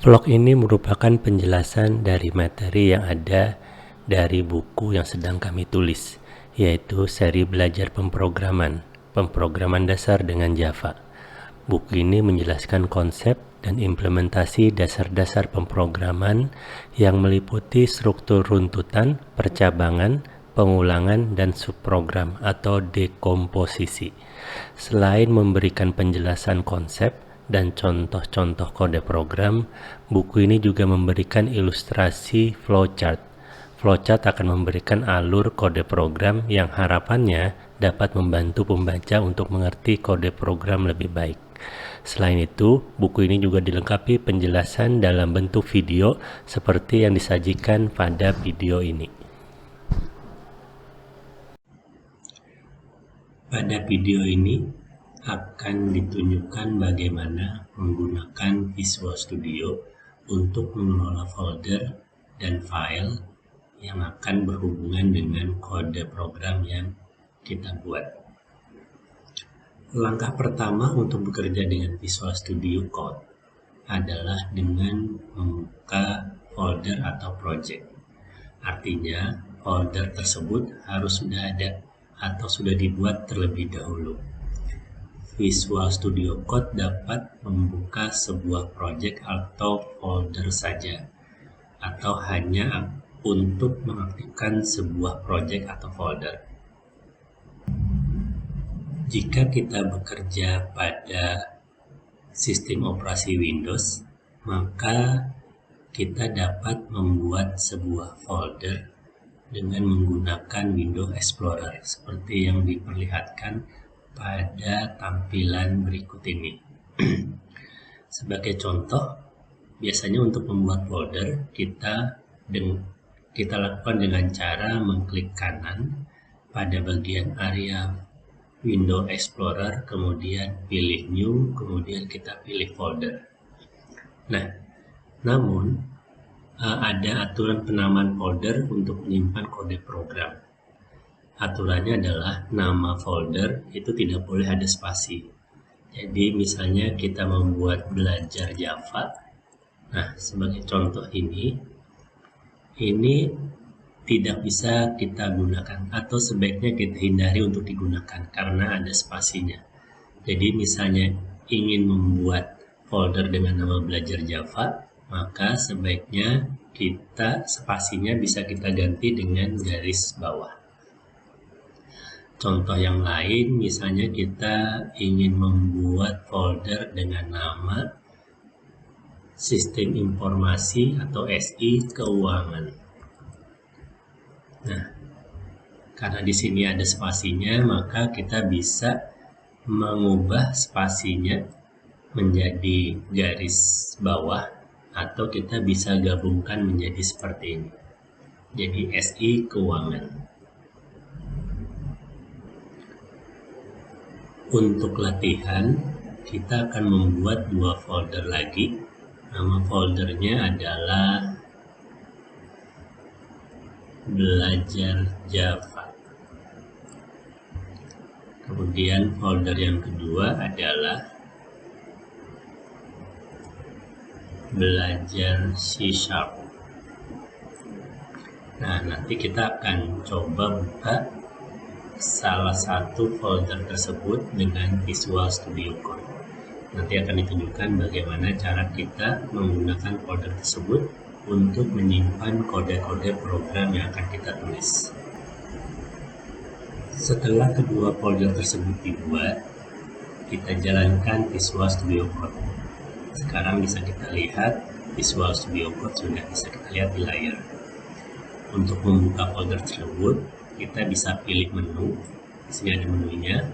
Vlog ini merupakan penjelasan dari materi yang ada dari buku yang sedang kami tulis, yaitu seri belajar pemrograman dasar dengan Java. Buku ini menjelaskan konsep dan implementasi dasar-dasar pemrograman yang meliputi struktur runtutan, percabangan, pengulangan, dan subprogram atau dekomposisi. Selain memberikan penjelasan konsep dan contoh-contoh kode program, buku ini juga memberikan ilustrasi flowchart. Flowchart akan memberikan alur kode program yang harapannya dapat membantu pembaca untuk mengerti kode program lebih baik. Selain itu, buku ini juga dilengkapi penjelasan dalam bentuk video seperti yang disajikan pada video ini. Pada video ini akan ditunjukkan bagaimana menggunakan Visual Studio untuk mengelola folder dan file yang akan berhubungan dengan kode program yang kita buat. Langkah pertama untuk bekerja dengan Visual Studio Code adalah dengan membuka folder atau project. Artinya, folder tersebut harus sudah ada atau sudah dibuat terlebih dahulu. Visual Studio Code dapat membuka sebuah project atau folder saja, atau hanya untuk mengaktifkan sebuah project atau folder. Jika kita bekerja pada sistem operasi Windows, maka kita dapat membuat sebuah folder dengan menggunakan Windows Explorer seperti yang diperlihatkan pada tampilan berikut ini. Sebagai contoh, biasanya untuk membuat folder kita lakukan dengan cara mengklik kanan pada bagian area Windows Explorer, kemudian pilih New, kemudian kita pilih folder. Nah, namun ada aturan penamaan folder untuk menyimpan kode program. Aturannya adalah nama folder itu tidak boleh ada spasi. Jadi misalnya kita membuat belajar Java. Nah, sebagai contoh ini tidak bisa kita gunakan atau sebaiknya kita hindari untuk digunakan karena ada spasinya. Jadi misalnya ingin membuat folder dengan nama belajar Java, maka sebaiknya spasinya bisa kita ganti dengan garis bawah. Contoh yang lain, misalnya kita ingin membuat folder dengan nama Sistem Informasi atau SI Keuangan. Nah, karena di sini ada spasinya, maka kita bisa mengubah spasinya menjadi garis bawah atau kita bisa gabungkan menjadi seperti ini. Jadi SI Keuangan. Untuk latihan, kita akan membuat dua folder lagi. Nama foldernya adalah Belajar Java. Kemudian folder yang kedua adalah Belajar C#. Nah, nanti kita akan coba buka salah satu folder tersebut dengan Visual Studio Code. Nanti akan ditunjukkan bagaimana cara kita menggunakan folder tersebut untuk menyimpan kode-kode program yang akan kita tulis. Setelah kedua folder tersebut dibuat, kita jalankan Visual Studio Code. Sekarang bisa kita lihat Visual Studio Code sudah bisa kita lihat di layar. Untuk membuka folder tersebut, kita bisa pilih menu. Di sini ada menunya.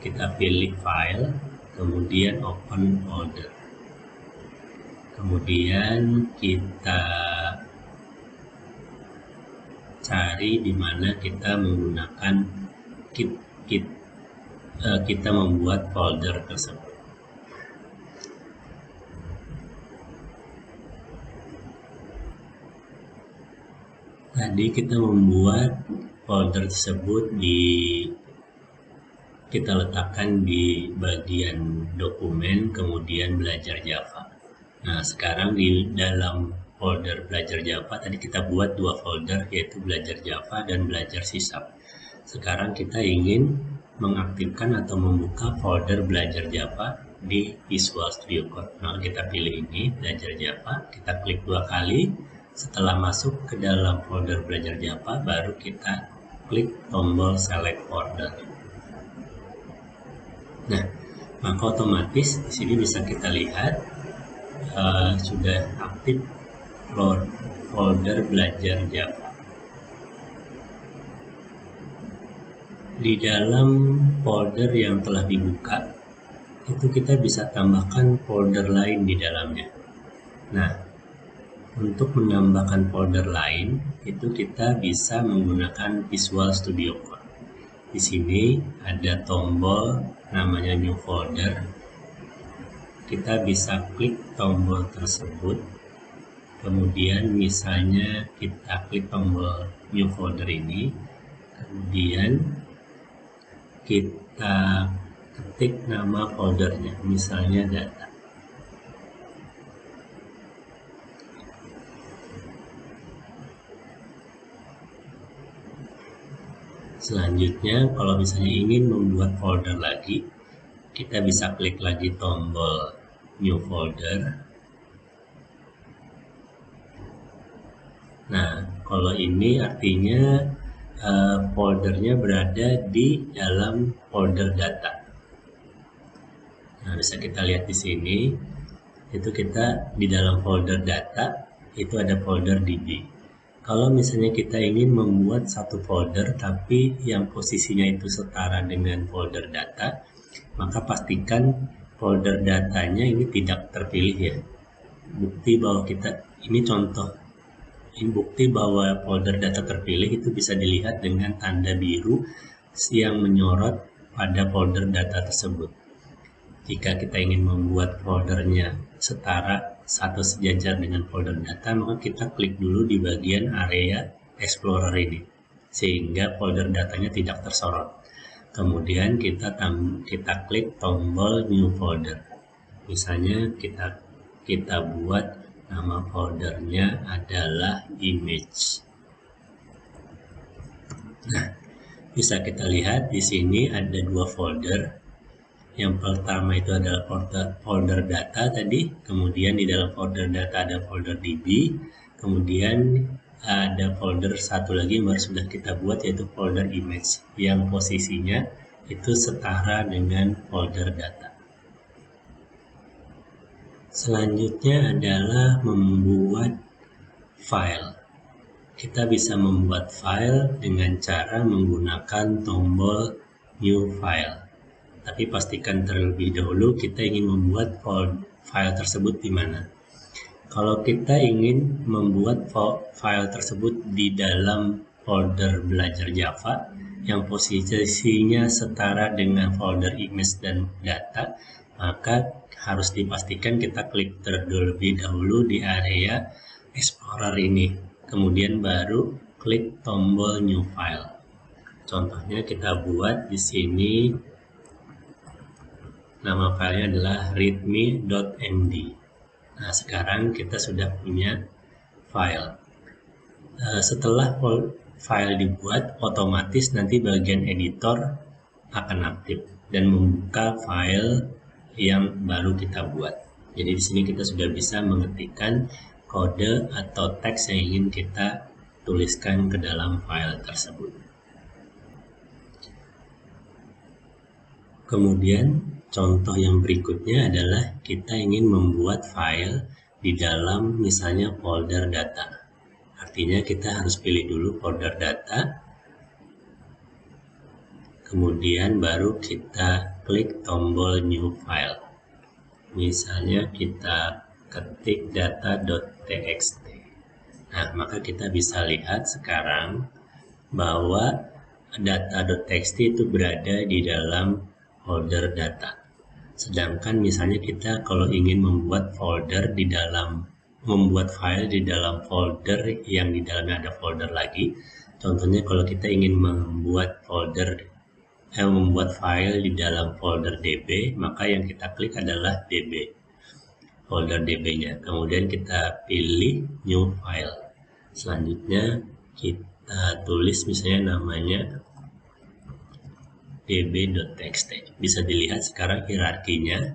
Kita pilih file, kemudian open folder. Kemudian kita cari di mana kita menggunakan kita membuat folder tersebut. Tadi kita membuat folder tersebut kita letakkan di bagian dokumen, kemudian belajar Java. Nah, sekarang di dalam folder belajar Java tadi kita buat dua folder, yaitu belajar Java dan belajar C#. Sekarang kita ingin mengaktifkan atau membuka folder belajar Java di Visual Studio Code. Nah, kita pilih ini, belajar Java, kita klik dua kali. Setelah masuk ke dalam folder belajar Java, baru kita klik tombol select folder. Nah, maka otomatis di sini bisa kita lihat sudah aktif folder belajar Java. Di dalam folder yang telah dibuka, itu kita bisa tambahkan folder lain di dalamnya. Nah, untuk menambahkan folder lain, itu kita bisa menggunakan Visual Studio Code. Di sini ada tombol namanya New Folder. Kita bisa klik tombol tersebut. Kemudian misalnya kita klik tombol New Folder ini. Kemudian kita ketik nama foldernya, misalnya data. Selanjutnya, kalau misalnya ingin membuat folder lagi, kita bisa klik lagi tombol New Folder. Nah, kalau ini artinya foldernya berada di dalam folder data. Nah, bisa kita lihat di sini, itu kita di dalam folder data, itu ada folder DB. Kalau misalnya kita ingin membuat satu folder tapi yang posisinya itu setara dengan folder data, maka pastikan folder datanya ini tidak terpilih ya. Bukti bahwa ini contoh, ini bukti bahwa folder data terpilih itu bisa dilihat dengan tanda biru yang menyorot pada folder data tersebut. Jika kita ingin membuat foldernya setara atau sejajar dengan folder data, maka kita klik dulu di bagian area Explorer ini, sehingga folder datanya tidak tersorot. Kemudian kita klik tombol New Folder. Misalnya kita buat nama foldernya adalah Image. Nah, bisa kita lihat di sini ada dua folder. Yang pertama itu adalah folder data tadi, kemudian di dalam folder data ada folder DB, kemudian ada folder satu lagi yang baru sudah kita buat yaitu folder image yang posisinya itu setara dengan folder data. Selanjutnya adalah membuat file. Kita bisa membuat file dengan cara menggunakan tombol New File. Tapi pastikan terlebih dahulu kita ingin membuat file tersebut di mana. Kalau kita ingin membuat file tersebut di dalam folder belajar Java yang posisinya setara dengan folder image dan data, maka harus dipastikan kita klik terlebih dahulu di area Explorer ini. Kemudian baru klik tombol New File. Contohnya kita buat di sini. Nama filenya adalah readme.md. Nah, sekarang kita sudah punya file. Setelah file dibuat, otomatis nanti bagian editor akan aktif dan membuka file yang baru kita buat. Jadi di sini kita sudah bisa mengetikkan kode atau teks yang ingin kita tuliskan ke dalam file tersebut. Kemudian contoh yang berikutnya adalah kita ingin membuat file di dalam misalnya folder data. Artinya kita harus pilih dulu folder data, kemudian baru kita klik tombol New File. Misalnya kita ketik data.txt. Nah, maka kita bisa lihat sekarang bahwa data.txt itu berada di dalam folder data. Sedangkan misalnya kita kalau ingin membuat file di dalam folder yang di dalamnya ada folder lagi. Contohnya kalau kita ingin membuat file di dalam folder DB, maka yang kita klik adalah DB. folder DB-nya. Kemudian kita pilih new file. Selanjutnya kita tulis misalnya namanya db.txt. Bisa dilihat sekarang hierarkinya.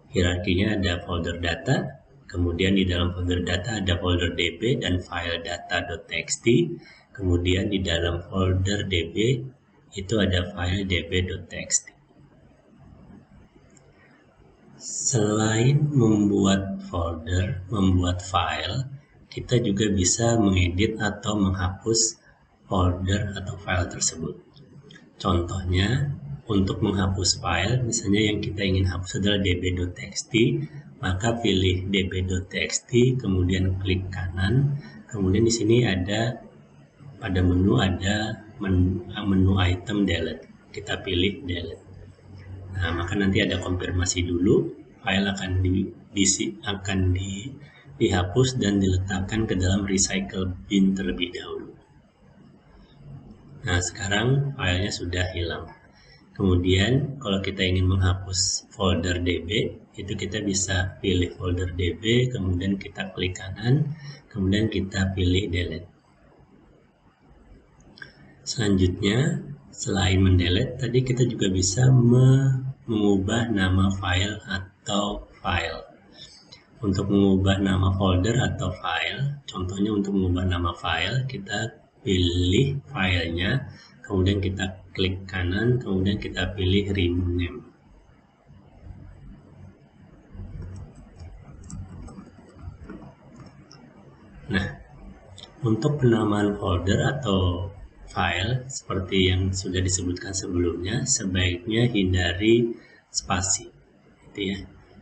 Hierarkinya ada folder data, kemudian di dalam folder data ada folder db dan file data.txt. Kemudian di dalam folder db itu ada file db.txt. Selain membuat folder, membuat file, kita juga bisa mengedit atau menghapus folder atau file tersebut. Contohnya, untuk menghapus file, misalnya yang kita ingin hapus adalah db.txt, maka pilih db.txt, kemudian klik kanan, kemudian di sini ada pada menu ada menu item delete. Kita pilih delete. Nah, maka nanti ada konfirmasi dulu, file akan dihapus dan diletakkan ke dalam recycle bin terlebih dahulu. Nah, sekarang filenya sudah hilang. Kemudian, kalau kita ingin menghapus folder DB, itu kita bisa pilih folder DB, kemudian kita klik kanan, kemudian kita pilih delete. Selanjutnya, selain mendelete, tadi kita juga bisa mengubah nama file atau file. Untuk mengubah nama folder atau file, contohnya untuk mengubah nama file, kita pilih filenya, kemudian kita klik kanan, kemudian kita pilih remove name. Nah, untuk penamaan folder atau file seperti yang sudah disebutkan sebelumnya, sebaiknya hindari spasi, gitu ya.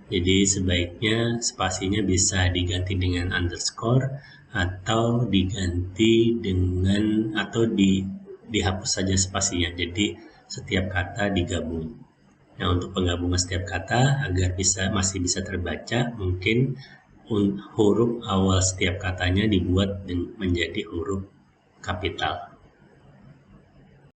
Jadi sebaiknya spasinya bisa diganti dengan underscore atau diganti dengan dihapus saja spasinya. Jadi setiap kata digabung. Nah, untuk penggabungan setiap kata agar masih bisa terbaca, mungkin huruf awal setiap katanya dibuat menjadi huruf kapital.